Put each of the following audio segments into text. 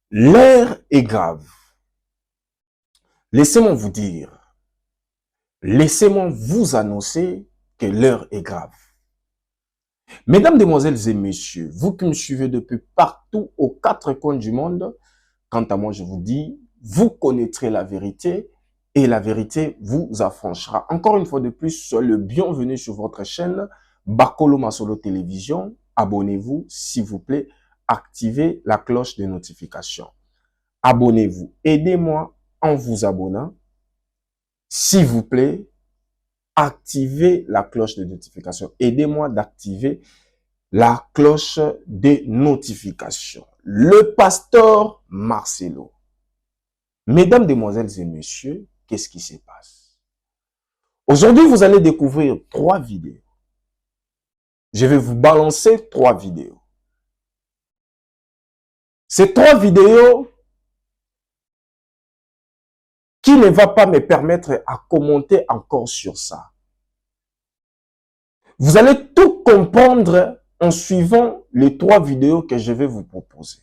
L'heure est grave. Laissez-moi vous dire, laissez-moi vous annoncer que l'heure est grave. Mesdames, demoiselles et messieurs, vous qui me suivez depuis partout aux quatre coins du monde, quant à moi je vous dis, vous connaîtrez la vérité et la vérité vous affranchira. Encore une fois de plus, soyez le bienvenu sur votre chaîne Bakolo Masolo Télévision. Abonnez-vous s'il vous plaît, activez la cloche de notification. Abonnez-vous, aidez-moi en vous abonnant. S'il vous plaît, activez la cloche de notification. Aidez-moi d'activer la cloche des notifications. Le pasteur Marcelo. Mesdames, demoiselles et messieurs, qu'est-ce qui se passe? Aujourd'hui, vous allez découvrir 3 vidéos. Je vais vous balancer 3 vidéos. Ces 3 vidéos qui ne va pas me permettre à commenter encore sur ça. Vous allez tout comprendre en suivant les 3 vidéos que je vais vous proposer.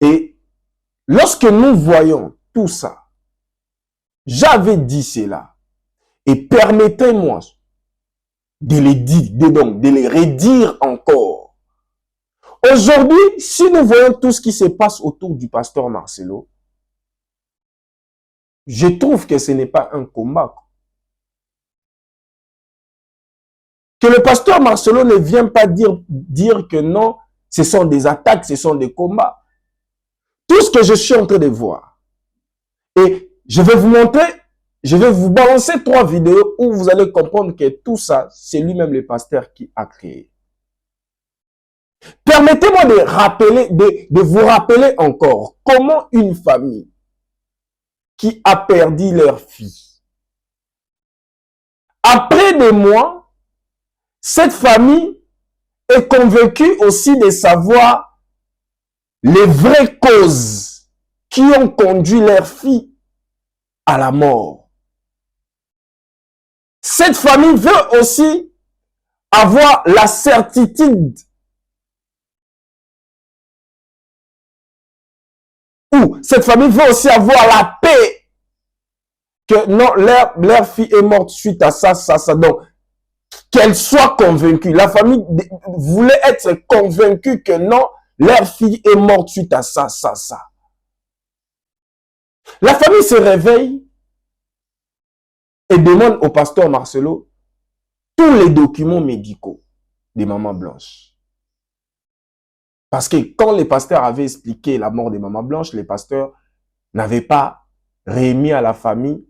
Et lorsque nous voyons tout ça, j'avais dit cela. Et permettez-moi de les dire, de les redire encore. Aujourd'hui, si nous voyons tout ce qui se passe autour du pasteur Marcelo, je trouve que ce n'est pas un combat. Que le pasteur Marcelo ne vient pas dire que non, ce sont des attaques, ce sont des combats. Tout ce que je suis en train de voir. Et je vais vous montrer, je vais vous balancer 3 vidéos où vous allez comprendre que tout ça, c'est lui-même le pasteur qui a créé. Permettez-moi de vous rappeler encore comment une famille qui a perdu leur fille, après des mois, cette famille est convaincue aussi de savoir les vraies causes qui ont conduit leur fille à la mort. Cette famille veut aussi avoir la certitude ou cette famille veut aussi avoir la paix que non, leur fille est morte suite à ça. Donc, qu'elle soit convaincue. La famille voulait être convaincue que non, leur fille est morte suite à ça. La famille se réveille et demande au pasteur Marcelo tous les documents médicaux de Maman Blanche. Parce que quand les pasteurs avaient expliqué la mort de Maman Blanche, les pasteurs n'avaient pas remis à la famille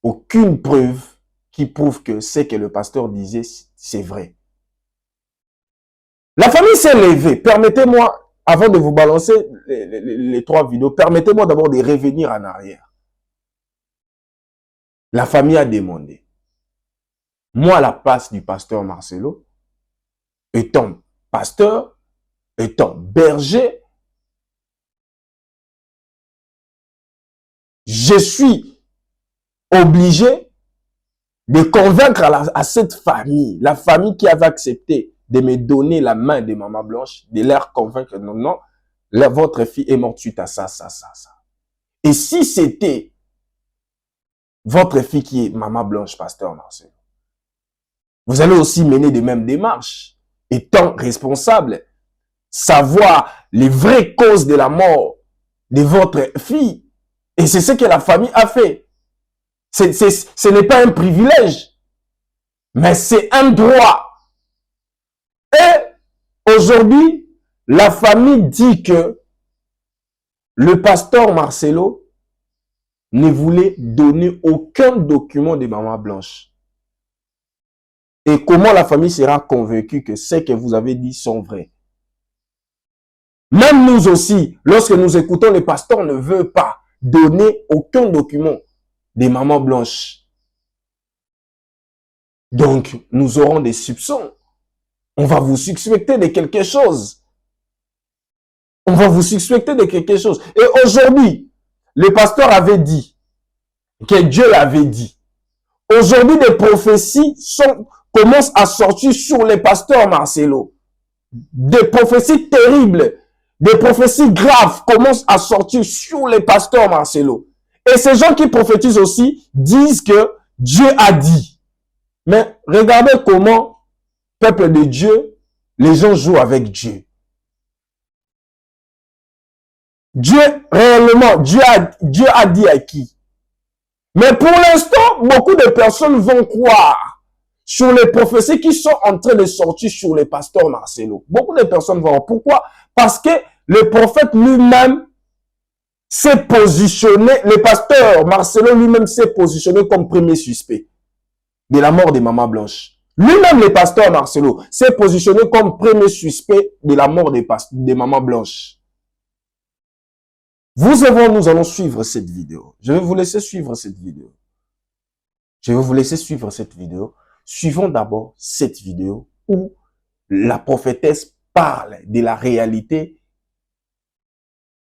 aucune preuve qui prouve que ce que le pasteur disait, c'est vrai. La famille s'est levée. Permettez-moi, avant de vous balancer les 3 vidéos, permettez-moi d'abord de revenir en arrière. La famille a demandé. Moi, à la place du pasteur Marcelo, étant pasteur, étant berger, je suis obligé de convaincre à cette famille, la famille qui avait accepté de me donner la main de Maman Blanche, de leur convaincre que non, votre fille est morte suite à ça. Et si c'était votre fille qui est Maman Blanche, pasteur Marcelo, vous allez aussi mener les mêmes démarches, étant responsable, savoir les vraies causes de la mort de votre fille. Et c'est ce que la famille a fait. Ce n'est pas un privilège, mais c'est un droit. Et aujourd'hui, la famille dit que le pasteur Marcelo ne voulait donner aucun document de Maman Blanche. Et comment la famille sera convaincue que ce que vous avez dit sont vrais? Même nous aussi, lorsque nous écoutons, le pasteur ne veut pas donner aucun document de Maman Blanche. Donc, nous aurons des soupçons. On va vous suspecter de quelque chose. On va vous suspecter de quelque chose. Et aujourd'hui, le pasteur avait dit que Dieu l'avait dit. Aujourd'hui, des prophéties commencent à sortir sur le pasteur Marcelo. Des prophéties terribles. des prophéties graves commencent à sortir sur les pasteurs Marcelo. Et ces gens qui prophétisent aussi disent que Dieu a dit. Mais regardez comment, peuple de Dieu, les gens jouent avec Dieu. Dieu, réellement, Dieu a dit à qui? Mais pour l'instant, beaucoup de personnes vont croire sur les prophéties qui sont en train de sortir sur les pasteurs Marcelo. Beaucoup de personnes vont. Pourquoi? Parce que le prophète lui-même s'est positionné, le pasteur Marcelo lui-même s'est positionné comme premier suspect de la mort de Maman Blanche. Lui-même, le pasteur Marcelo, s'est positionné comme premier suspect de la mort de Maman Blanche. Nous allons suivre cette vidéo. Je vais vous laisser suivre cette vidéo. Suivons d'abord cette vidéo où la prophétesse parle de la réalité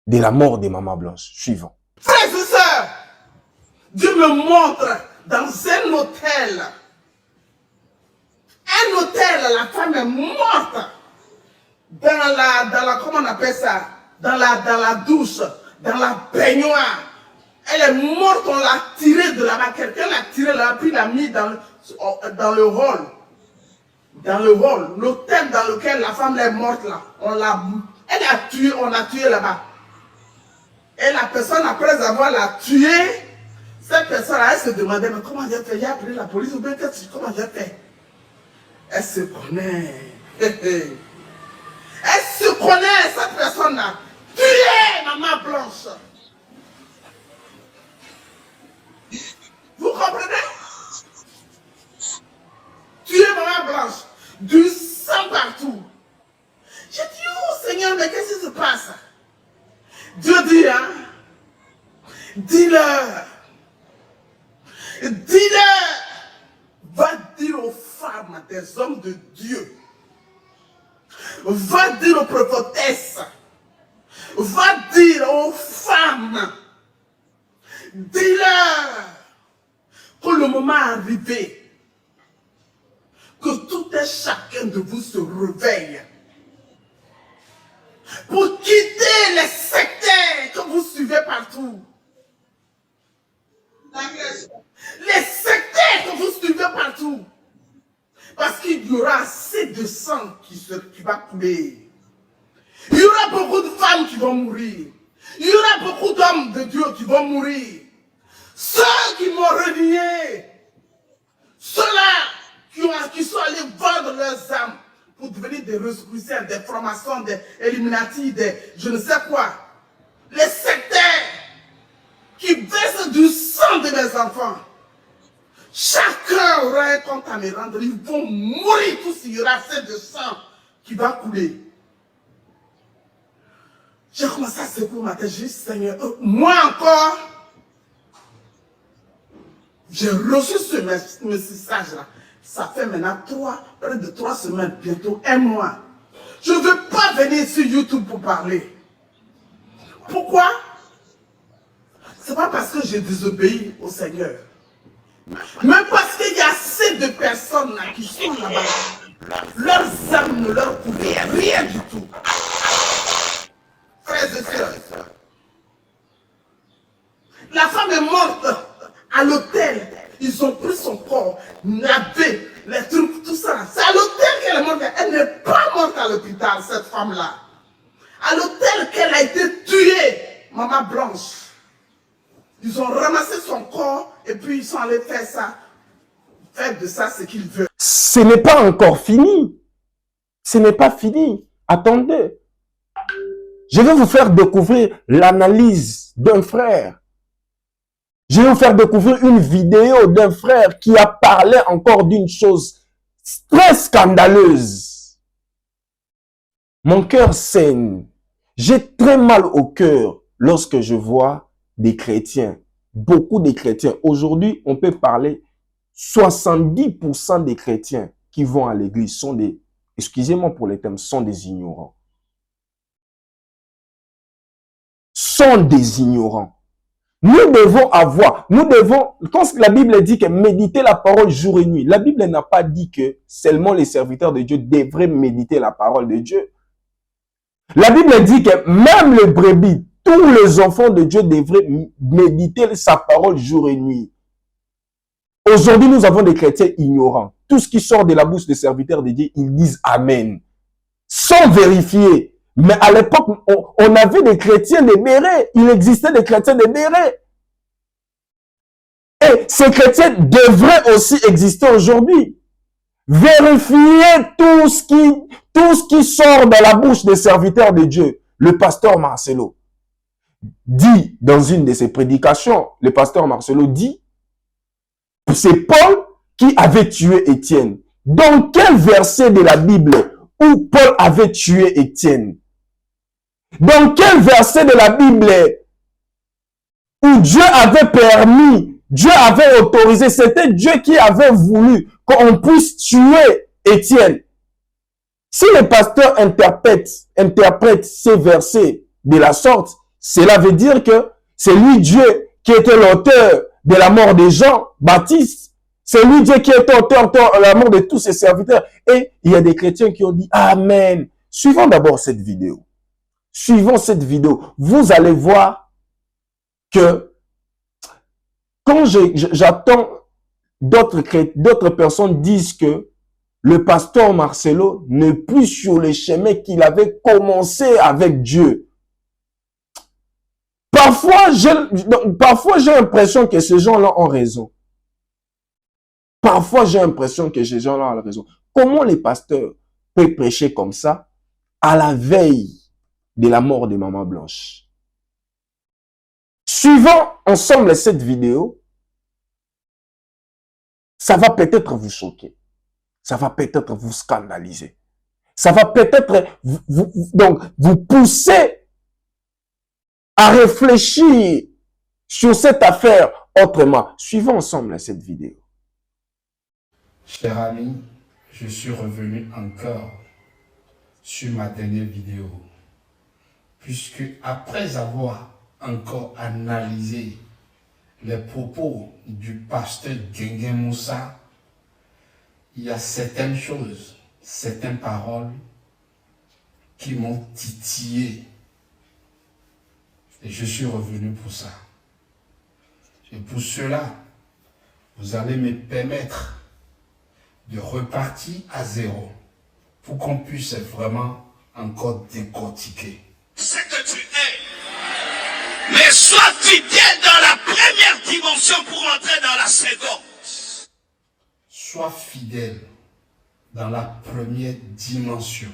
de la mort de Maman Blanche. Suivons. Frères et sœurs, Dieu me montre dans un hôtel. Un hôtel, la femme est morte. Dans la comment on appelle ça? Dans la douche, dans la baignoire. Elle est morte, on l'a tirée de là-bas. Quelqu'un l'a tirée là-bas, puis l'a mis dans le hall. Dans le hall. L'hôtel dans lequel la femme est morte là. On l'a tuée là-bas. Et la personne, après avoir la tuée, cette personne-là, elle se demandait, mais comment j'ai fait? J'ai appelé la police ou bien comment j'ai fait? Elle se connaît. Elle se connaît, cette personne-là. Tuée, Maman Blanche. Vous comprenez? Tuée, Maman Blanche. Du sang partout. J'ai dit, oh Seigneur, mais qu'est-ce qui se passe? Dieu dit, hein? Dis-leur. Dis-leur. Va dire aux femmes, des hommes de Dieu. Va dire aux prophétesses. Va dire aux femmes. Dis-leur que le moment est arrivé. Que tout et chacun de vous se réveille. Pour quitter les sectaires que vous suivez partout. Les sectaires que vous suivez partout. Parce qu'il y aura assez de sang qui va couler. Il y aura beaucoup de femmes qui vont mourir. Il y aura beaucoup d'hommes de Dieu qui vont mourir. Ceux qui m'ont renié. Ceux-là qui sont allés vendre leurs âmes pour devenir des rescoussins, des formations, des Illuminati, des je ne sais quoi. Les sectaires qui versent du sang de mes enfants. Chacun aura un compte à me rendre. Ils vont mourir tous. Il y aura assez de sang qui va couler. J'ai commencé à secouer ma tête. J'ai dit, Seigneur, moi encore, j'ai reçu ce message-là. Ça fait maintenant près de 3 semaines, bientôt 1 mois. Je ne veux pas venir sur YouTube pour parler. Pourquoi? Ce n'est pas parce que j'ai désobéi au Seigneur. Mais parce qu'il y a assez de personnes là qui sont là-bas. Leurs âmes ne leur couvaient rien du tout. Frères et sœurs. La femme est morte à l'hôtel. Ils ont pris son corps, lavé, les trucs, tout ça. C'est à l'hôtel qu'elle est morte. Elle n'est pas morte à l'hôpital, cette femme-là. À l'hôtel qu'elle a été tuée, Maman Blanche. Ils ont ramassé son corps et puis ils sont allés faire ça. Faire de ça ce qu'ils veulent. Ce n'est pas encore fini. Ce n'est pas fini. Attendez. Je vais vous faire découvrir l'analyse d'un frère. Je vais vous faire découvrir une vidéo d'un frère qui a parlé encore d'une chose très scandaleuse. Mon cœur saigne. J'ai très mal au cœur lorsque je vois des chrétiens, beaucoup de chrétiens. Aujourd'hui, on peut parler 70% des chrétiens qui vont à l'église sont des, excusez-moi pour les termes, sont des ignorants. Sont des ignorants. Nous devons quand la Bible dit que méditer la parole jour et nuit, la Bible n'a pas dit que seulement les serviteurs de Dieu devraient méditer la parole de Dieu. La Bible dit que même les brebis, tous les enfants de Dieu devraient méditer sa parole jour et nuit. Aujourd'hui, nous avons des chrétiens ignorants. Tout ce qui sort de la bouche des serviteurs de Dieu, ils disent Amen. Sans vérifier. Mais à l'époque, on avait des chrétiens des bérets. Il existait des chrétiens des bérets. Et ces chrétiens devraient aussi exister aujourd'hui. Vérifiez tout ce qui sort de la bouche des serviteurs de Dieu. Le pasteur Marcelo dit dans une de ses prédications, le pasteur Marcelo dit, c'est Paul qui avait tué Étienne. Dans quel verset de la Bible où Paul avait tué Étienne? Dans quel verset de la Bible où Dieu avait permis, Dieu avait autorisé, c'était Dieu qui avait voulu qu'on puisse tuer Étienne? Si le pasteur interprète ces versets de la sorte, cela veut dire que c'est lui Dieu qui était l'auteur de la mort de Jean-Baptiste. C'est lui Dieu qui est auteur de la mort de tous ses serviteurs. Et il y a des chrétiens qui ont dit Amen. Suivons d'abord cette vidéo. Suivons cette vidéo. Vous allez voir que quand j'attends d'autres personnes disent que le pasteur Marcelo n'est plus sur le chemin qu'il avait commencé avec Dieu. Parfois, j'ai l'impression que ces gens-là ont raison. Parfois, j'ai l'impression que ces gens-là ont raison. Comment les pasteurs peuvent prêcher comme ça à la veille de la mort de Maman Blanche? Suivons ensemble cette vidéo. Ça va peut-être vous choquer. Ça va peut-être vous scandaliser. Ça va peut-être vous pousser à réfléchir sur cette affaire autrement. Suivons ensemble cette vidéo. Cher ami, je suis revenu encore sur ma dernière vidéo, puisque après avoir encore analysé les propos du pasteur Guinguin Moussa, il y a certaines choses, certaines paroles qui m'ont titillé. Et je suis revenu pour ça. Et pour cela, vous allez me permettre de repartir à zéro pour qu'on puisse vraiment encore décortiquer. C'est que tu es. Mais sois fidèle dans la première dimension pour entrer dans la seconde. Sois fidèle dans la première dimension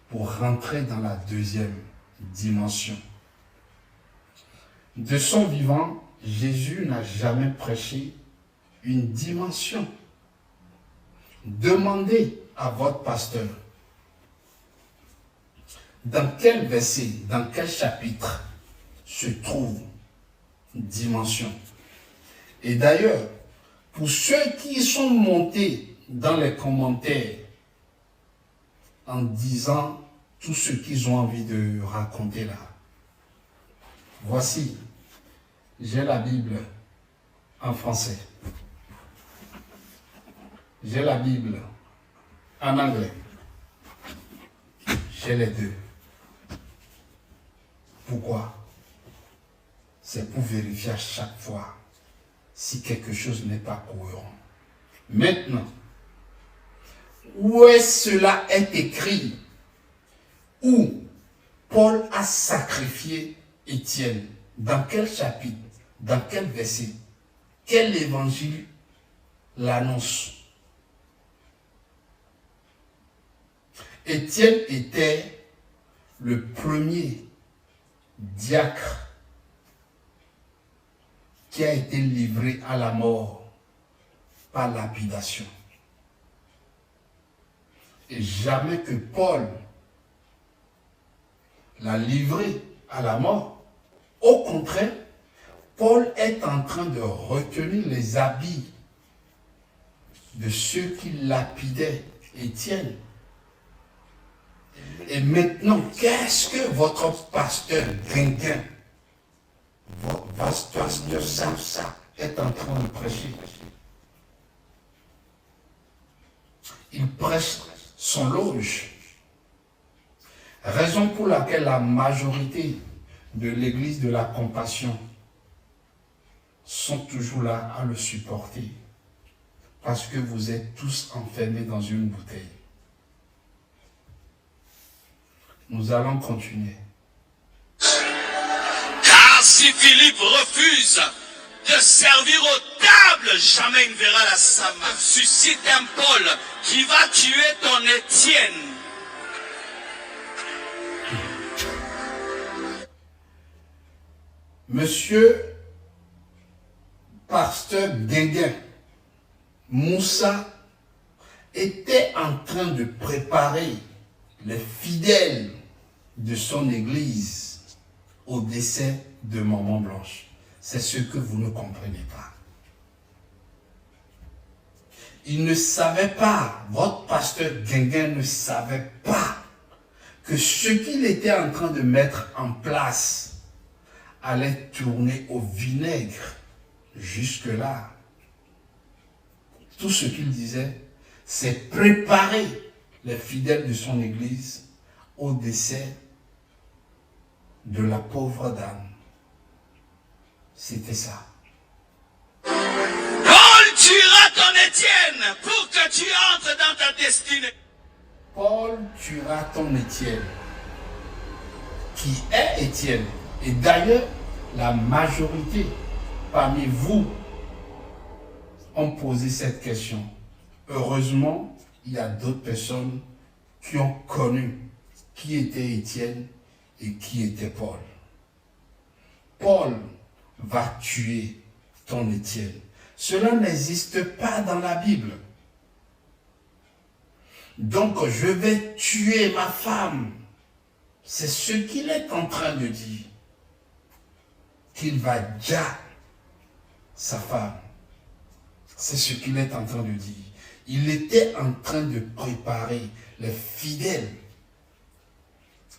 pour rentrer dans la deuxième dimension. De son vivant, Jésus n'a jamais prêché une dimension. Demandez à votre pasteur dans quel verset, dans quel chapitre se trouve une dimension. Et d'ailleurs, pour ceux qui sont montés dans les commentaires en disant tout ce qu'ils ont envie de raconter là, voici, j'ai la Bible en français. J'ai la Bible en anglais. J'ai les deux. Pourquoi? C'est pour vérifier à chaque fois si quelque chose n'est pas cohérent. Maintenant, où est-ce cela est écrit? Où Paul a sacrifié Étienne? Dans quel chapitre? Dans quel verset? Quel évangile l'annonce? Étienne était le premier diacre qui a été livré à la mort par lapidation. Et jamais que Paul l'a livré à la mort. Au contraire, Paul est en train de retenir les habits de ceux qui lapidaient Étienne. Et maintenant, qu'est-ce que votre pasteur Guinguin, votre pasteur ça est en train de prêcher? Il prêche son loge. Raison pour laquelle la majorité de l'église de la compassion sont toujours là à le supporter. Parce que vous êtes tous enfermés dans une bouteille. Nous allons continuer. Car si Philippe refuse de servir aux tables, jamais il ne verra la Samarie. Suscite un Paul qui va tuer ton Étienne. Monsieur Pasteur Guinguin, Moussa était en train de préparer les fidèles de son église au décès de Maman Blanche. C'est ce que vous ne comprenez pas. Il ne savait pas, votre pasteur Guinguin ne savait pas que ce qu'il était en train de mettre en place allait tourner au vinaigre. Jusque-là, tout ce qu'il disait, c'est préparer les fidèles de son église au décès de la pauvre dame. C'était ça. Paul tuera ton Étienne pour que tu entres dans ta destinée. Paul tuera ton Étienne. Qui est Étienne? Et d'ailleurs, la majorité parmi vous ont posé cette question. Heureusement, il y a d'autres personnes qui ont connu qui était Étienne et qui était Paul. Paul va tuer ton Étienne. Cela n'existe pas dans la Bible. Donc, je vais tuer ma femme. C'est ce qu'il est en train de dire. Qu'il va déjà sa femme. C'est ce qu'il est en train de dire. Il était en train de préparer les fidèles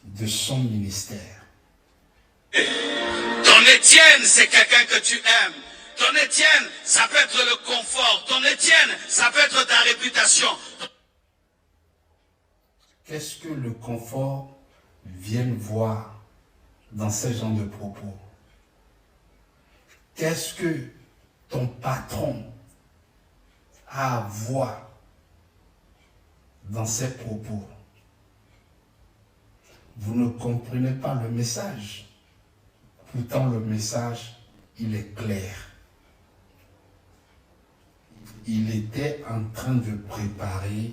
de son ministère. Ton Étienne, c'est quelqu'un que tu aimes. Ton Étienne, ça peut être le confort. Ton Étienne, ça peut être ta réputation. Qu'est-ce que le confort vient voir dans ce genre de propos? Qu'est-ce que ton patron a à voir dans ces propos? Vous ne comprenez pas le message. Pourtant, le message, il est clair. Il était en train de préparer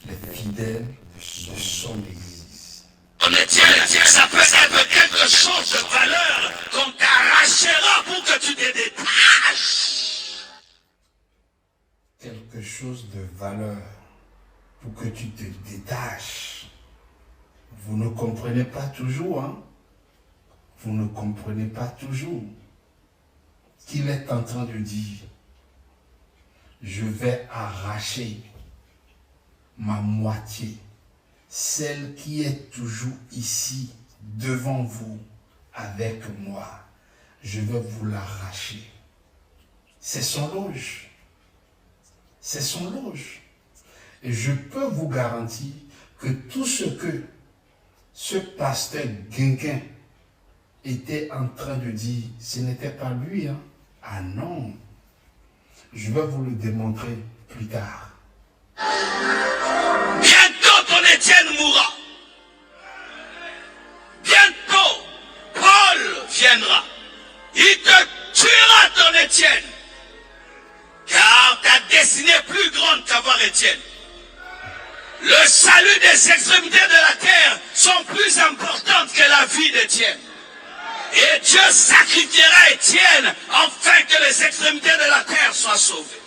les fidèles de son église. Ton Étienne, ça peut être quelque chose de valeur qu'on t'arrachera pour que tu te détaches. Quelque chose de valeur pour que tu te détaches. Vous ne comprenez pas toujours, hein? Vous ne comprenez pas toujours qu'il est en train de dire, je vais arracher ma moitié, celle qui est toujours ici devant vous avec moi. Je vais vous l'arracher. C'est son loge. C'est son loge. Et je peux vous garantir que tout ce que ce pasteur Guinguin était en train de dire, ce n'était pas lui. Hein? Ah non. Je vais vous le démontrer plus tard. Bientôt ton Étienne mourra. Bientôt, Paul viendra. Il te tuera ton Étienne. Car ta destinée est plus grande qu'avoir Étienne. Le salut des extrémités de la terre sont plus importantes que la vie d'Étienne. Et Dieu sacrifiera Étienne afin que les extrémités de la terre soient sauvées.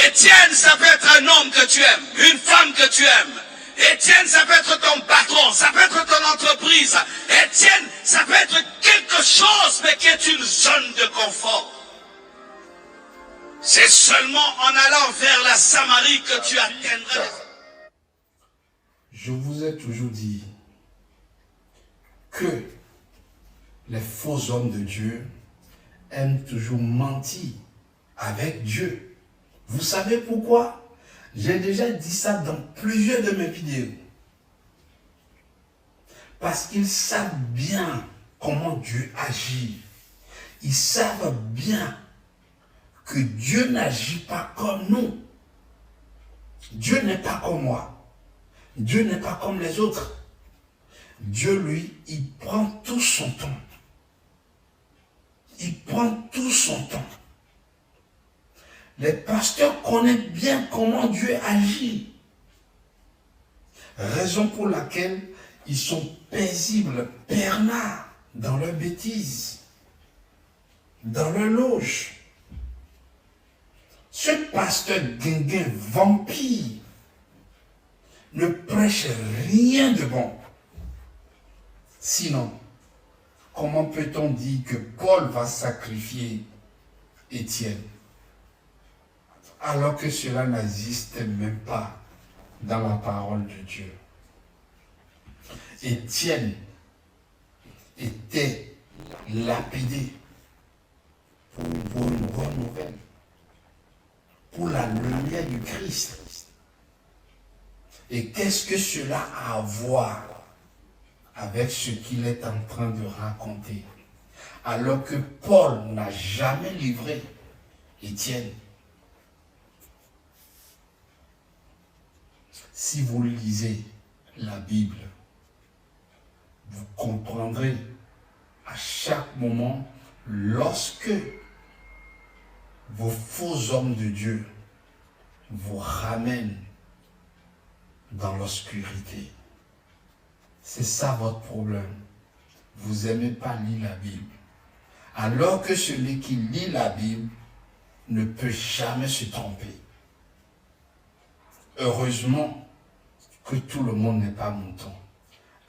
Étienne, ça peut être un homme que tu aimes, une femme que tu aimes. Étienne, ça peut être ton patron, ça peut être ton entreprise. Étienne, ça peut être quelque chose, mais qui est une zone de confort. C'est seulement en allant vers la Samarie que tu atteindras. Je vous ai toujours dit que les faux hommes de Dieu aiment toujours mentir avec Dieu. Vous savez pourquoi? J'ai déjà dit ça dans plusieurs de mes vidéos. Parce qu'ils savent bien comment Dieu agit. Ils savent bien que Dieu n'agit pas comme nous. Dieu n'est pas comme moi. Dieu n'est pas comme les autres. Dieu, lui, il prend tout son temps. Il prend tout son temps. Les pasteurs connaissent bien comment Dieu agit. Raison pour laquelle ils sont paisibles, bernards, dans leur bêtise, dans leur loge. Ce pasteur guinguin, vampire, ne prêche rien de bon. Sinon, comment peut-on dire que Paul va sacrifier Étienne, alors que cela n'existe même pas dans la parole de Dieu? Étienne était lapidé pour une bonne nouvelle, pour la lumière du Christ. Et qu'est-ce que cela a à voir avec ce qu'il est en train de raconter? Alors que Paul n'a jamais livré Étienne. Si vous lisez la Bible, vous comprendrez à chaque moment lorsque vos faux hommes de Dieu vous ramènent dans l'obscurité. C'est ça votre problème. Vous n'aimez pas lire la Bible. Alors que celui qui lit la Bible ne peut jamais se tromper. Heureusement que tout le monde n'est pas mouton.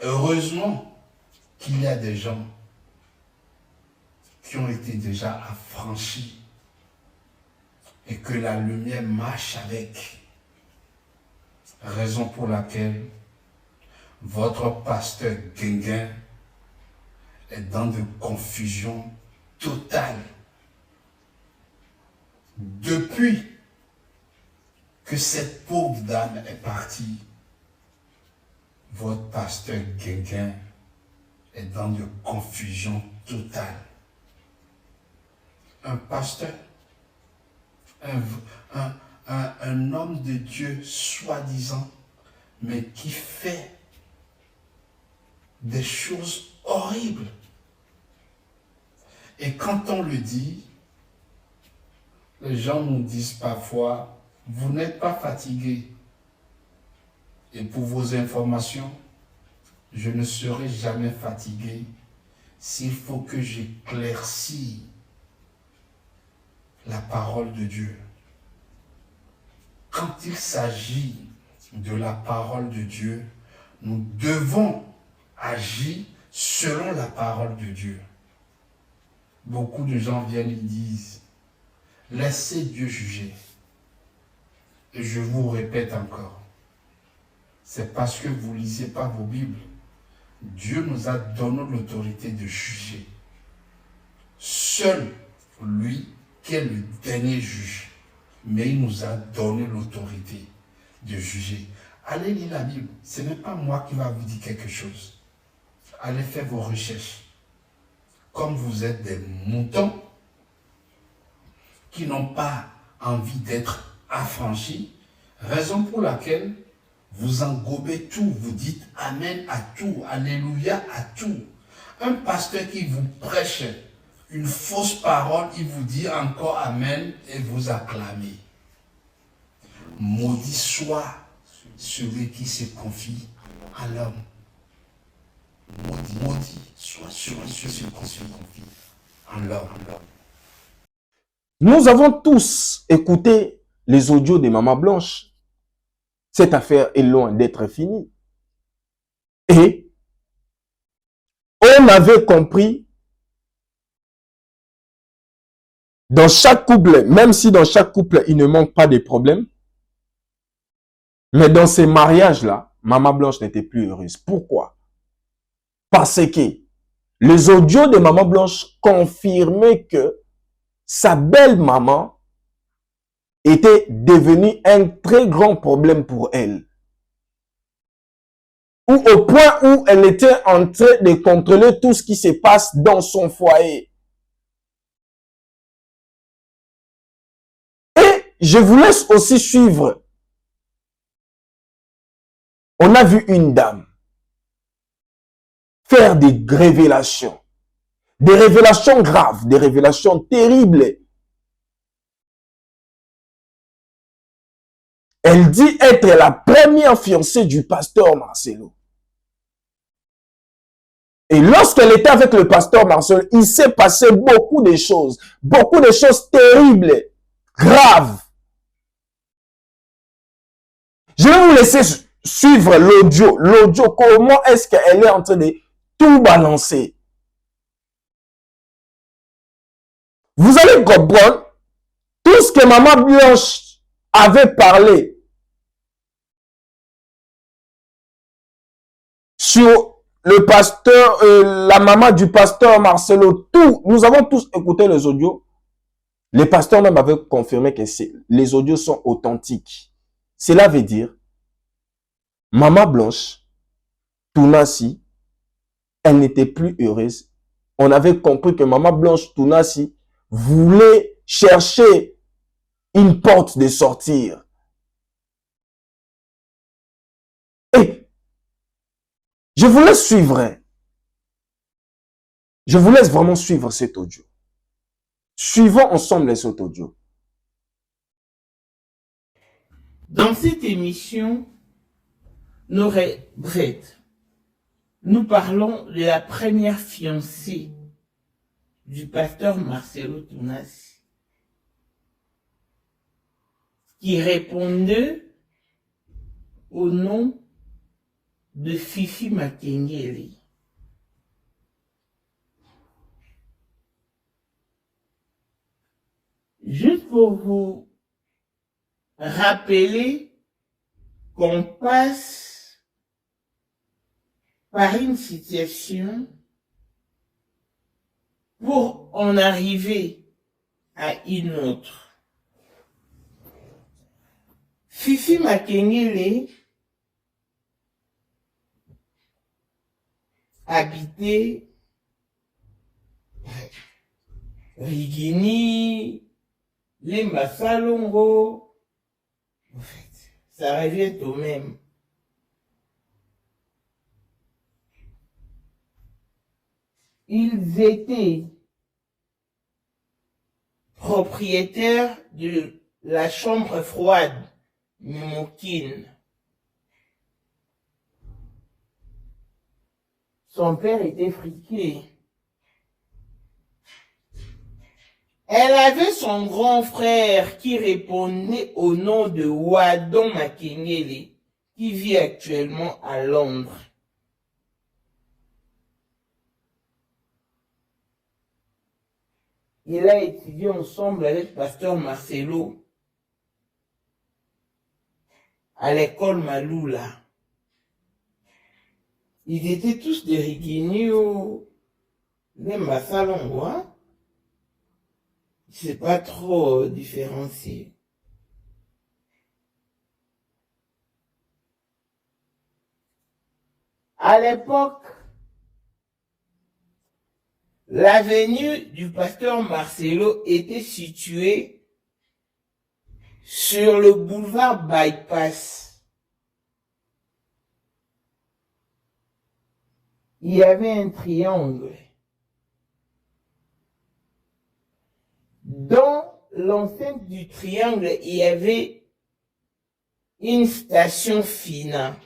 Heureusement qu'il y a des gens qui ont été déjà affranchis et que la lumière marche avec. Raison pour laquelle votre pasteur guinguin est dans de confusion totale. Depuis que cette pauvre dame est partie, votre pasteur guinguin est dans de confusion totale. Un pasteur, un homme de Dieu soi-disant, mais qui fait des choses horribles. Et quand on le dit, les gens nous disent parfois, vous n'êtes pas fatigué. Et pour vos informations, je ne serai jamais fatigué s'il faut que j'éclaircisse la parole de Dieu. Quand il s'agit de la parole de Dieu, nous devons agir selon la parole de Dieu. Beaucoup de gens viennent et disent, laissez Dieu juger. Et je vous répète encore, c'est parce que vous ne lisez pas vos Bibles. Dieu nous a donné l'autorité de juger. Seul lui qui est le dernier juge. Mais il nous a donné l'autorité de juger. Allez lire la Bible. Ce n'est pas moi qui va vous dire quelque chose. Allez faire vos recherches. Comme vous êtes des moutons qui n'ont pas envie d'être affranchis, raison pour laquelle vous engobez tout, vous dites Amen à tout, Alléluia à tout. Un pasteur qui vous prêche une fausse parole, il vous dit encore Amen et vous acclamez. Maudit soit celui qui se confie à l'homme. Maudit soit celui qui se confie en l'homme. Nous avons tous écouté les audios de Maman Blanche. Cette affaire est loin d'être finie. Et on avait compris, dans chaque couple, même si dans chaque couple, il ne manque pas de problèmes, mais dans ces mariages-là, Maman Blanche n'était plus heureuse. Pourquoi? Parce que les audios de Maman Blanche confirmaient que sa belle-maman était devenu un très grand problème pour elle. Ou au point où elle était en train de contrôler tout ce qui se passe dans son foyer. Et je vous laisse aussi suivre. On a vu une dame faire des révélations graves, des révélations terribles. Elle dit être la première fiancée du pasteur Marcelo. Et lorsqu'elle était avec le pasteur Marcelo, il s'est passé beaucoup de choses terribles, graves. Je vais vous laisser suivre l'audio, comment est-ce qu'elle est en train de tout balancer. Vous allez comprendre tout ce que Maman Blanche avait parlé sur le pasteur, la maman du pasteur Marcelo, tout. Nous avons tous écouté les audios. Les pasteurs même avaient confirmé que les audios sont authentiques. Cela veut dire, Maman Blanche, Tounassi, elle n'était plus heureuse. On avait compris que Maman Blanche Tounassi voulait chercher une porte de sortir. Et je vous laisse suivre. Je vous laisse vraiment suivre cet audio. Suivons ensemble cet audio. Dans cette émission, nous parlons de la première fiancée du pasteur Marcelo Tounassi, qui répondait au nom de Fifi Makengele. Juste pour vous rappeler qu'on passe par une situation pour en arriver à une autre. Fifi Makengele habitait Rigini, Lemba Salongo. En fait, ça revient au même. Ils étaient propriétaires de la chambre froide Mimokine. Son père était friqué. Elle avait son grand frère qui répondait au nom de Wadon Makengele, qui vit actuellement à Londres. Il a étudié ensemble avec pasteur Marcelo à l'école Maloula. Ils étaient tous des Rigini des Massalongo, hein? C'est pas trop différencié. À l'époque, l'avenue du pasteur Marcelo était située sur le boulevard Bypass. Il y avait un triangle. Dans l'enceinte du triangle, il y avait une station Fina.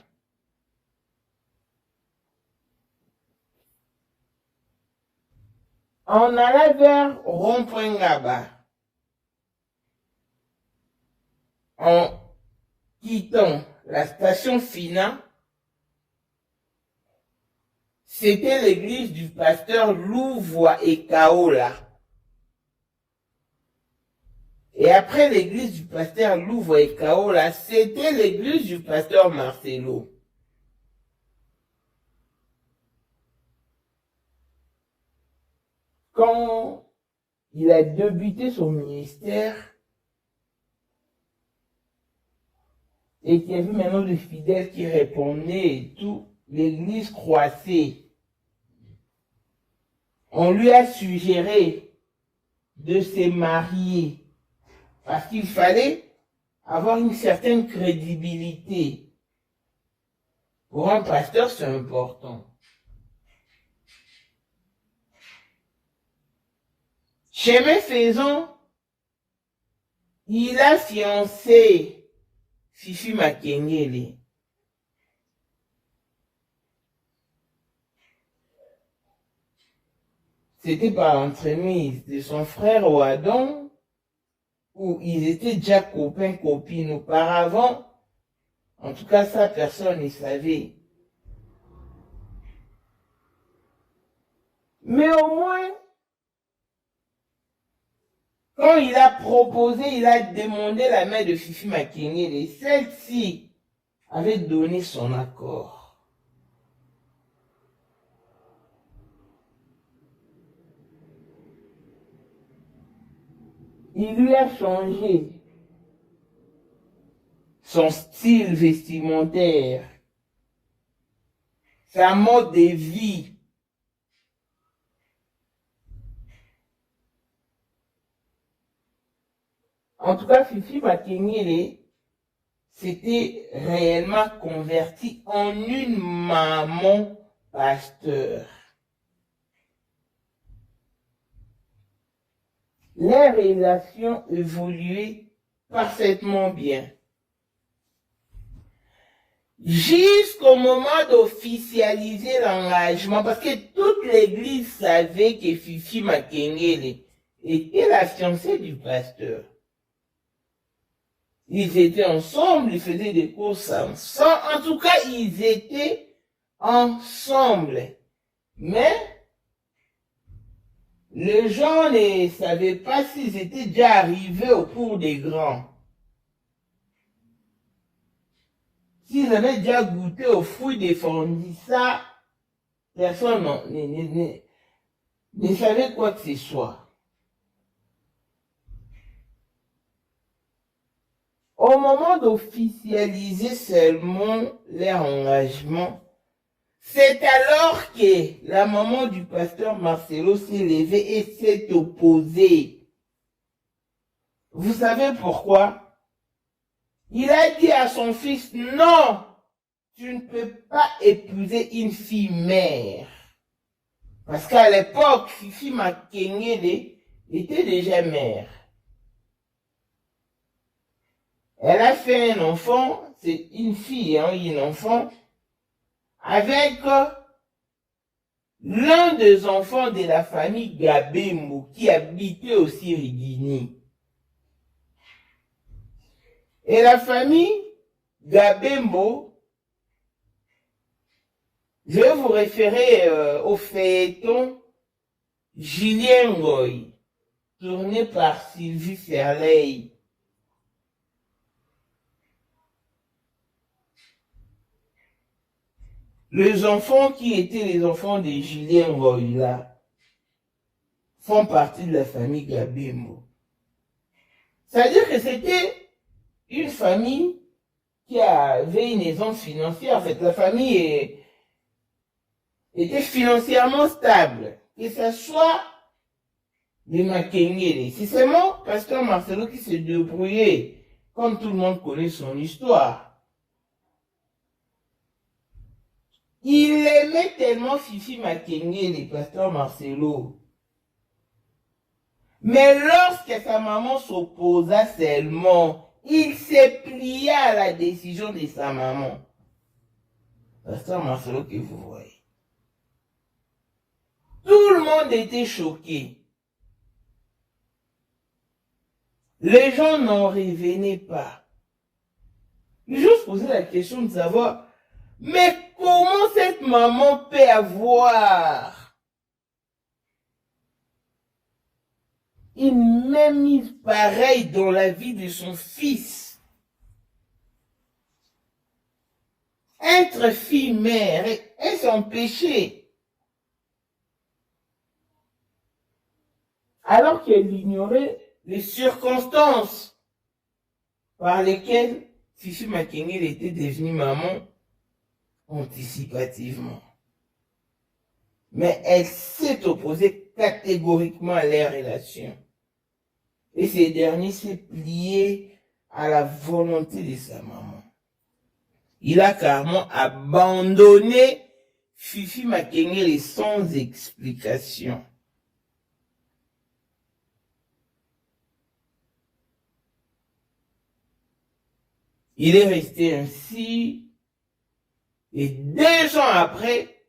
On allait vers Rond-Point Ngaba. En quittant la station Fina, c'était l'église du pasteur Louvois et Kaola. Et après l'église du pasteur Louvois et Kaola, c'était l'église du pasteur Marcelo. Quand il a débuté son ministère, et qu'il y avait maintenant des fidèles qui répondaient et tout, l'église croissait. On lui a suggéré de se marier parce qu'il fallait avoir une certaine crédibilité. Pour un pasteur, c'est important. Chemin faisant, il a fiancé Fifi Makengele. C'était par l'entremise de son frère Ouadon, où ils étaient déjà copains, copines auparavant. En tout cas, ça, personne ne savait. Mais au moins, quand il a proposé, il a demandé la main de Fifi Makengele, et celle-ci avait donné son accord. Il lui a changé son style vestimentaire, sa mode de vie. En tout cas, Fifi Makengele s'était réellement convertie en une maman pasteur. Les relations évoluaient parfaitement bien. Jusqu'au moment d'officialiser l'engagement, parce que toute l'église savait que Fifi Makengele était la fiancée du pasteur. Ils étaient ensemble, ils faisaient des courses ensemble. En tout cas, ils étaient ensemble. Mais les gens ne savaient pas s'ils étaient déjà arrivés au cours des grands. S'ils avaient déjà goûté aux fruits défendus, ça, personne ne savait quoi que ce soit. Au moment d'officialiser seulement leur engagement, c'est alors que la maman du pasteur Marcelo s'est levée et s'est opposée. Vous savez pourquoi? Il a dit à son fils, non, tu ne peux pas épouser une fille mère. Parce qu'à l'époque, Fifi Makengele était déjà mère. Elle a fait un enfant, c'est une fille, un enfant, avec l'un des enfants de la famille Gabembo qui habitait au Sirigini. Et la famille Gabembo, je vais vous référer au feuilleton Julien Ngoy, tourné par Sylvie Ferley. Les enfants qui étaient les enfants de Julien Ngoy là font partie de la famille Gabembo. C'est-à-dire que c'était une famille qui avait une aisance financière. En fait, la famille était financièrement stable. Que ce soit les Makengele. C'est seulement Pasteur Marcelo qui se débrouillait, comme tout le monde connaît son histoire. Il aimait tellement Fifi Makengele, Pasteur Marcelo. Mais lorsque sa maman s'opposa seulement, il s'est plié à la décision de sa maman. Pasteur Marcelo que vous voyez. Tout le monde était choqué. Les gens n'en revenaient pas. Ils juste posaient la question de savoir, mais comment cette maman peut avoir une mainmise pareille dans la vie de son fils? Être fille-mère est son péché. Alors qu'elle ignorait les circonstances par lesquelles Fifi Makengele était devenue maman anticipativement. Mais elle s'est opposée catégoriquement à leur relation. Et ces derniers s'est plié à la volonté de sa maman. Il a carrément abandonné Fifi Makengele sans explication. Il est resté ainsi et 2 ans après,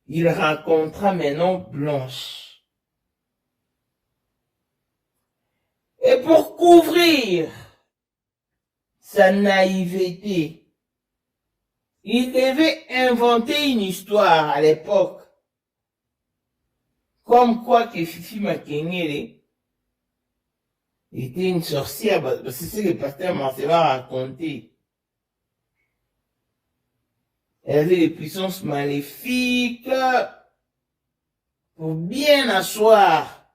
il rencontra maintenant Blanche. Et pour couvrir sa naïveté, il devait inventer une histoire à l'époque, comme quoi que Fifi Makengele était une sorcière, c'est ce que le pasteur Marcelo a raconté. Elle avait des puissances maléfiques pour bien asseoir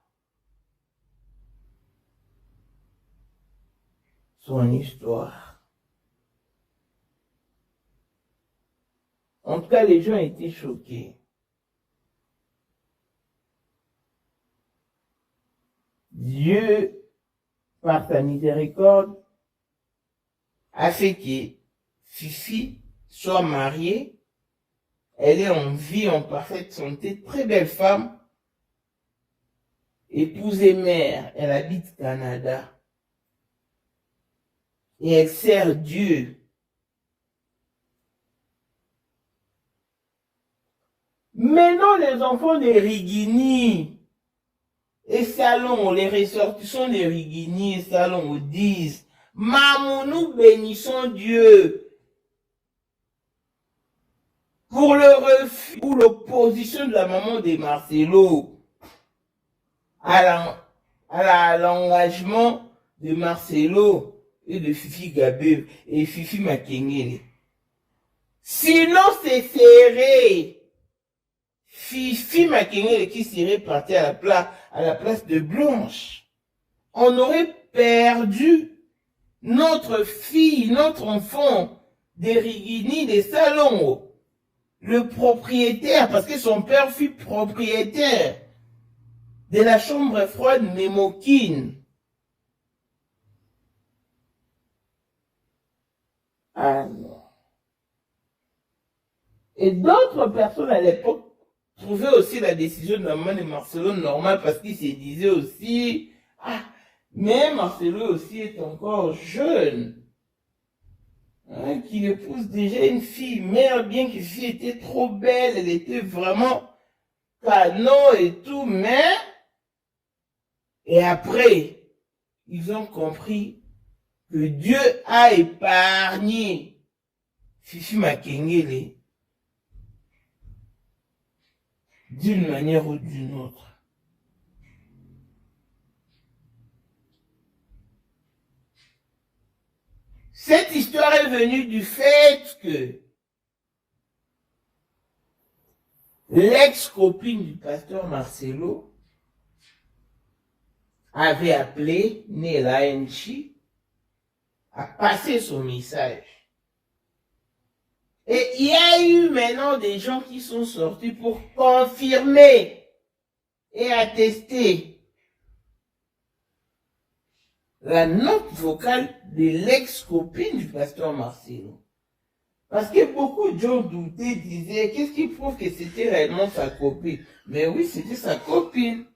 son histoire. En tout cas, les gens étaient choqués. Dieu, par sa miséricorde, a fait que Fifi soit mariée. Elle est en vie, en parfaite santé, très belle femme, épouse et mère. Elle habite au Canada. Et elle sert Dieu. Maintenant, les enfants de Rigini et Salon, les ressortissants de Rigini et Salon disent, maman, nous bénissons Dieu pour le refus, pour l'opposition de la maman de Marcelo à l'engagement de Marcelo et de Fifi Gabé et Fifi Makengele. Sinon, c'est serré. Fifi Makengele qui serait partie à la place de Blanche. On aurait perdu notre fille, notre enfant, des Rigini, des Salons. Le propriétaire, parce que son père fut propriétaire de la chambre froide Mémokine. Ah non. Et d'autres personnes à l'époque trouvaient aussi la décision de la maman de Marcelo normale parce qu'il se disait aussi, ah, mais Marcelo aussi est encore jeune. Hein, qu'il épouse déjà une fille mère, bien que la fille était trop belle, elle était vraiment canon et tout, mais, et après, ils ont compris que Dieu a épargné Fifi Makengele d'une manière ou d'une autre. Cette histoire est venue du fait que l'ex-copine du pasteur Marcelo avait appelé Nela Enchi à passer son message. Et il y a eu maintenant des gens qui sont sortis pour confirmer et attester la note vocale de l'ex-copine du pasteur Marcelo. Parce que beaucoup de gens doutaient, disaient, qu'est-ce qui prouve que c'était réellement sa copine? Mais oui, c'était sa copine.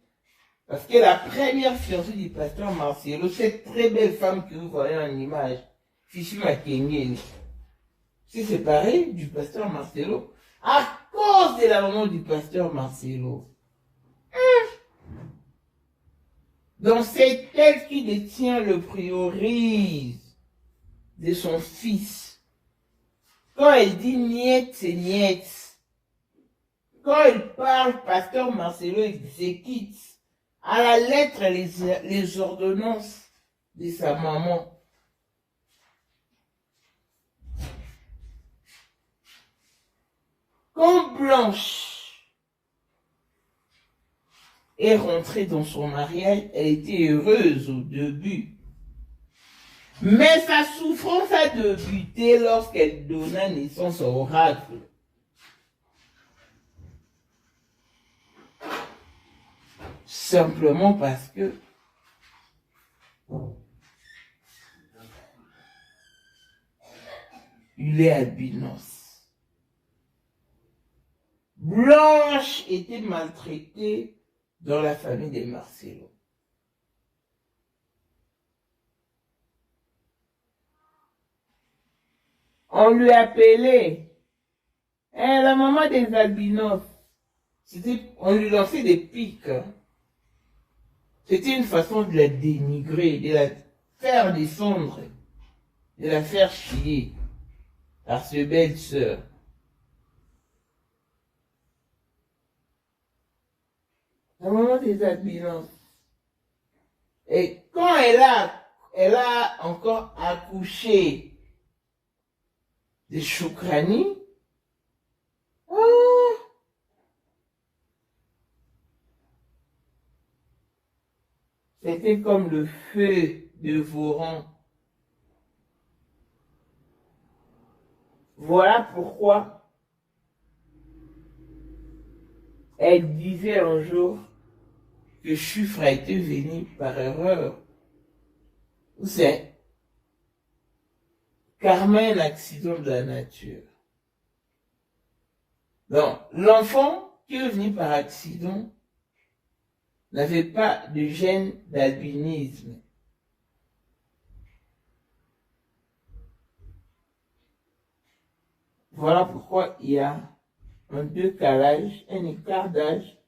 Parce que la première fiancée du pasteur Marcelo, cette très belle femme que vous voyez en image, Fifi Makengele, s'est séparée du pasteur Marcelo à cause de la maman du pasteur Marcelo. Donc c'est elle qui détient le priorise de son fils. Quand elle dit niet, c'est niet. Quand elle parle, pasteur Marcelo exécute à la lettre les ordonnances de sa maman. Quand Blanche est rentrée dans son mariage, elle était heureuse au début. Mais sa souffrance a débuté lorsqu'elle donna naissance au oracle. Simplement parce que il est albinos. Blanche était maltraitée dans la famille des Marcelo. On lui appelait la maman des albinos. On lui lançait des pics. C'était une façon de la dénigrer, de la faire descendre, de la faire chier par ses belles sœurs. La maman des albinos. Et quand elle a encore accouché de Choukrani, c'était comme le feu dévorant. Voilà pourquoi elle disait un jour que Chufra était venu par erreur. C'est Carmen, accident de la nature. Donc, l'enfant qui est venu par accident n'avait pas de gène d'albinisme. Voilà pourquoi il y a un décalage, un écart d'âge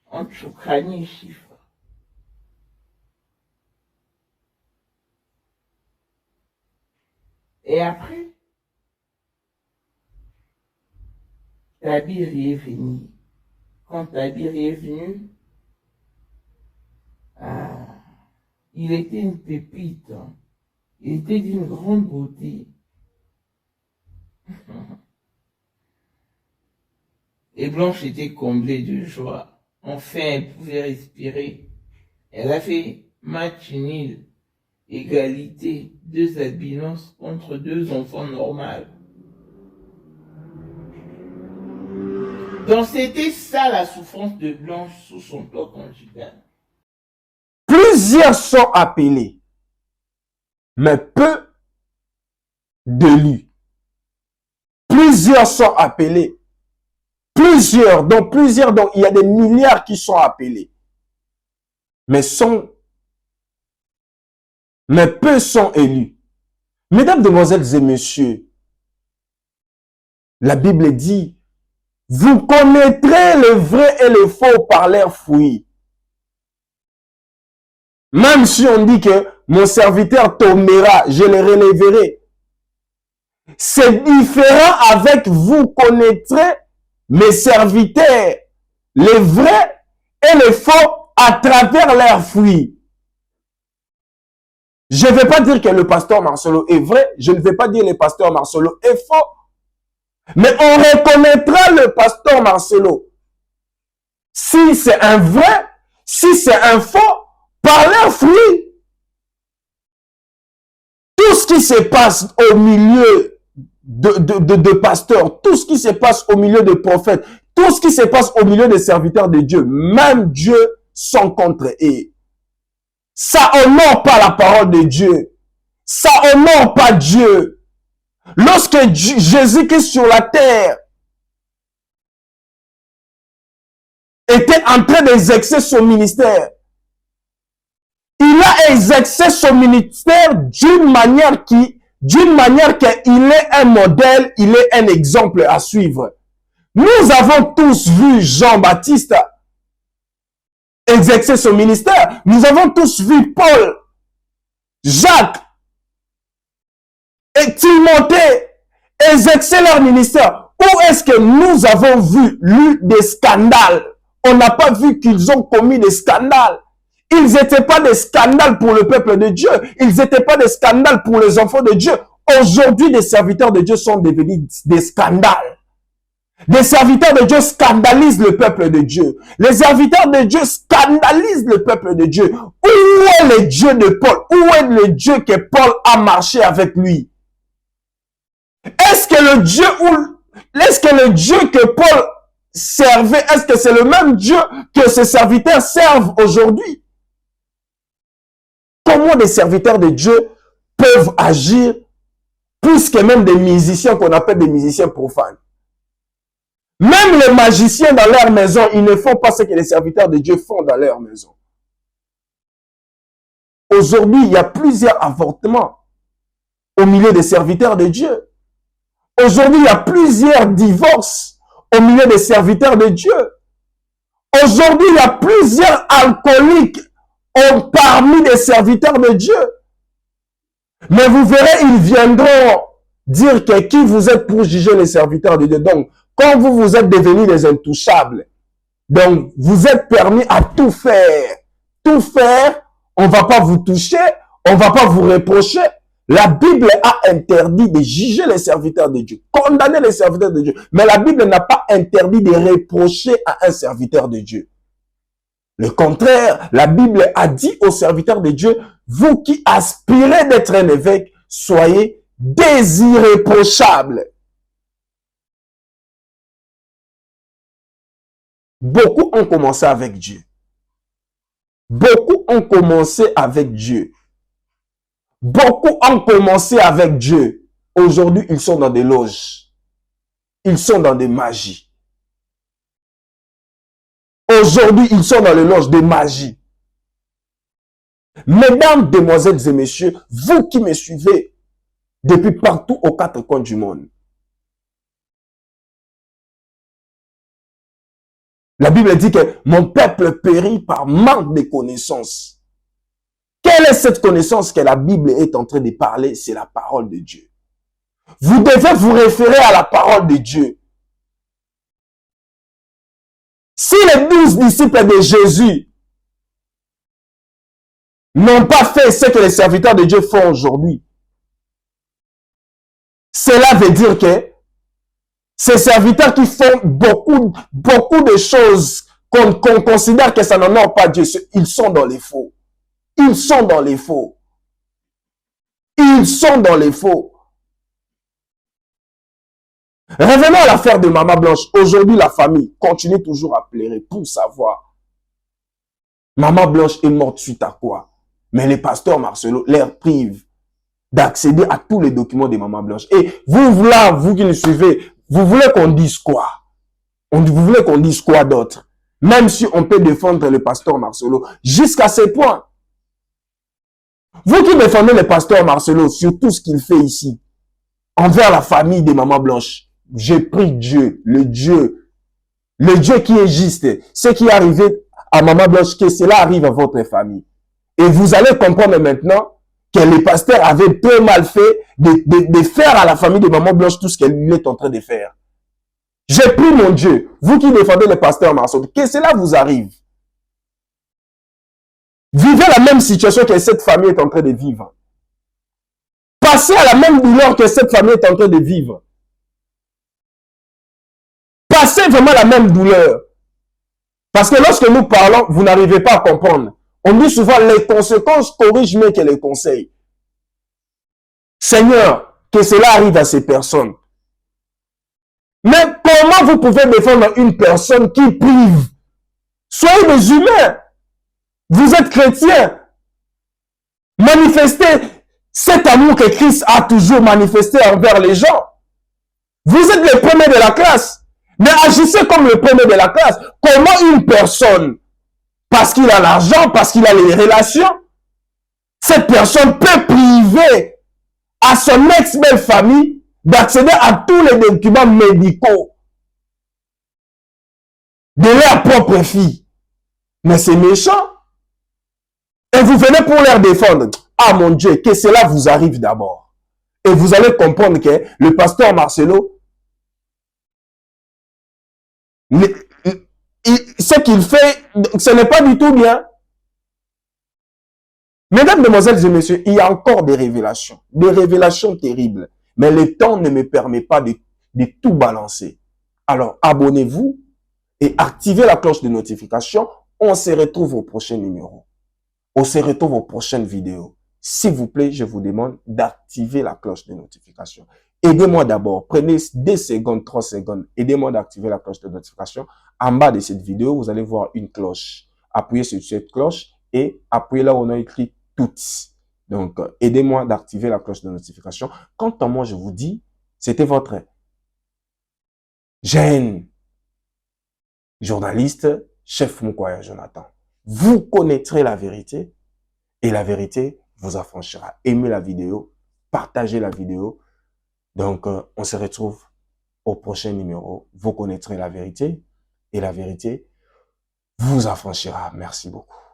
entre Choukrani et Chifra. Et après, Tabir est venu. Quand Tabir est venu, il était une pépite. Hein. Il était d'une grande beauté. Et Blanche était comblée de joie. Enfin, elle pouvait respirer. Elle a fait match nul, égalité, 2 albinos contre 2 enfants normaux. Donc c'était ça la souffrance de Blanche sous son toit conjugal. Plusieurs sont appelés, mais peu d'élus. Plusieurs sont appelés. Plusieurs, donc il y a des milliards qui sont appelés. Mais peu sont élus. Mesdames, demoiselles et messieurs, la Bible dit, vous connaîtrez le vrai et le faux par leurs fruits. Même si on dit que mon serviteur tombera, je le relèverai. C'est différent avec vous connaîtrez mes serviteurs, les vrais et les faux à travers leurs fruits. Je ne vais pas dire que le pasteur Marcelo est vrai, je ne vais pas dire que le pasteur Marcelo est faux. Mais on reconnaîtra le pasteur Marcelo si c'est un vrai, si c'est un faux, par leurs fruits. Tout ce qui se passe au milieu de pasteurs, tout ce qui se passe au milieu de prophètes, tout ce qui se passe au milieu des serviteurs de Dieu, même Dieu sont contre eux. Ça honore pas la parole de Dieu. Ça honore pas Dieu. Lorsque Jésus-Christ sur la terre était en train d'exercer son ministère, il a exercé son ministère d'une manière qu'il est un modèle, il est un exemple à suivre. Nous avons tous vu Jean-Baptiste exercer son ministère. Nous avons tous vu Paul, Jacques et Timothée exercer leur ministère. Où est-ce que nous avons lu des scandales? On n'a pas vu qu'ils ont commis des scandales. Ils n'étaient pas des scandales pour le peuple de Dieu. Ils n'étaient pas des scandales pour les enfants de Dieu. Aujourd'hui, les serviteurs de Dieu sont devenus des scandales. Les serviteurs de Dieu scandalisent le peuple de Dieu. Les serviteurs de Dieu scandalisent le peuple de Dieu. Où est le Dieu de Paul? Où est le Dieu que Paul a marché avec lui? Est-ce que le Dieu que Paul servait, est-ce que c'est le même Dieu que ses serviteurs servent aujourd'hui? Comment des serviteurs de Dieu peuvent agir plus que même des musiciens qu'on appelle des musiciens profanes? Même les magiciens dans leur maison, ils ne font pas ce que les serviteurs de Dieu font dans leur maison. Aujourd'hui, il y a plusieurs avortements au milieu des serviteurs de Dieu. Aujourd'hui, il y a plusieurs divorces au milieu des serviteurs de Dieu. Aujourd'hui, il y a plusieurs alcooliques parmi les serviteurs de Dieu. Mais vous verrez, ils viendront dire que qui vous êtes pour juger les serviteurs de Dieu. Donc, quand vous êtes devenus des intouchables, donc vous êtes permis à tout faire. Tout faire, on ne va pas vous toucher, on ne va pas vous reprocher. La Bible a interdit de juger les serviteurs de Dieu, condamner les serviteurs de Dieu. Mais la Bible n'a pas interdit de reprocher à un serviteur de Dieu. Le contraire, la Bible a dit aux serviteurs de Dieu, vous qui aspirez d'être un évêque, soyez des irréprochables. Beaucoup ont commencé avec Dieu. Beaucoup ont commencé avec Dieu. Beaucoup ont commencé avec Dieu. Aujourd'hui, ils sont dans des loges. Ils sont dans des magies. Aujourd'hui, ils sont dans les loges des magies. Mesdames, demoiselles et messieurs, vous qui me suivez depuis partout aux quatre coins du monde, la Bible dit que mon peuple périt par manque de connaissances. Quelle est cette connaissance que la Bible est en train de parler? C'est la parole de Dieu. Vous devez vous référer à la parole de Dieu. Si les 12 disciples de Jésus n'ont pas fait ce que les serviteurs de Dieu font aujourd'hui, cela veut dire que ces serviteurs qui font beaucoup de choses qu'on considère que ça n'honore pas Dieu, ils sont dans les faux. Ils sont dans les faux. Ils sont dans les faux. Revenons à l'affaire de Maman Blanche. Aujourd'hui, la famille continue toujours à pleurer pour savoir. Maman Blanche est morte suite à quoi? Mais les pasteurs Marcelo leur privent d'accéder à tous les documents de Maman Blanche. Et vous, là, vous qui nous suivez, vous voulez qu'on dise quoi? Vous voulez qu'on dise quoi d'autre? Même si on peut défendre le pasteur Marcelo jusqu'à ce point. Vous qui défendez le pasteur Marcelo sur tout ce qu'il fait ici, envers la famille de Maman Blanche, j'ai pris Dieu, le Dieu qui est juste, ce qui est arrivé à Maman Blanche, que cela arrive à votre famille. Et vous allez comprendre maintenant que le pasteur avait très mal fait de faire à la famille de Maman Blanche tout ce qu'elle est en train de faire. J'ai pris mon Dieu, vous qui défendez le pasteur Marcelo, que cela vous arrive. Vivez la même situation que cette famille est en train de vivre. Passez à la même douleur que cette famille est en train de vivre. Passez vraiment la même douleur. Parce que lorsque nous parlons, vous n'arrivez pas à comprendre. On dit souvent, les conséquences corrigent mieux que les conseils. Seigneur, que cela arrive à ces personnes. Mais comment vous pouvez défendre une personne qui prive? Soyez des humains. Vous êtes chrétiens. Manifestez cet amour que Christ a toujours manifesté envers les gens. Vous êtes les premiers de la classe. Mais agissez comme le premier de la classe. Comment une personne, parce qu'il a l'argent, parce qu'il a les relations, cette personne peut priver à son ex-belle famille d'accéder à tous les documents médicaux de leur propre fille? Mais c'est méchant. Et vous venez pour leur défendre. Ah mon Dieu, que cela vous arrive d'abord. Et vous allez comprendre que le pasteur Marcelo, ce qu'il fait, ce n'est pas du tout bien. Mesdames, Demoiselles et Messieurs, il y a encore des révélations terribles. Mais le temps ne me permet pas de tout balancer. Alors, abonnez-vous et activez la cloche de notification. On se retrouve au prochain numéro. On se retrouve aux prochaines vidéos. S'il vous plaît, je vous demande d'activer la cloche de notification. Aidez-moi d'abord. Prenez 2 secondes, 3 secondes. Aidez-moi d'activer la cloche de notification. En bas de cette vidéo, vous allez voir une cloche. Appuyez sur cette cloche et appuyez là où on a écrit toutes. Donc, aidez-moi d'activer la cloche de notification. Quant à moi, je vous dis, c'était votre jeune journaliste, chef Mukwaya Jonathan. Vous connaîtrez la vérité et la vérité vous affranchira. Aimez la vidéo, partagez la vidéo. Donc, on se retrouve au prochain numéro. Vous connaîtrez la vérité et la vérité vous affranchira. Merci beaucoup.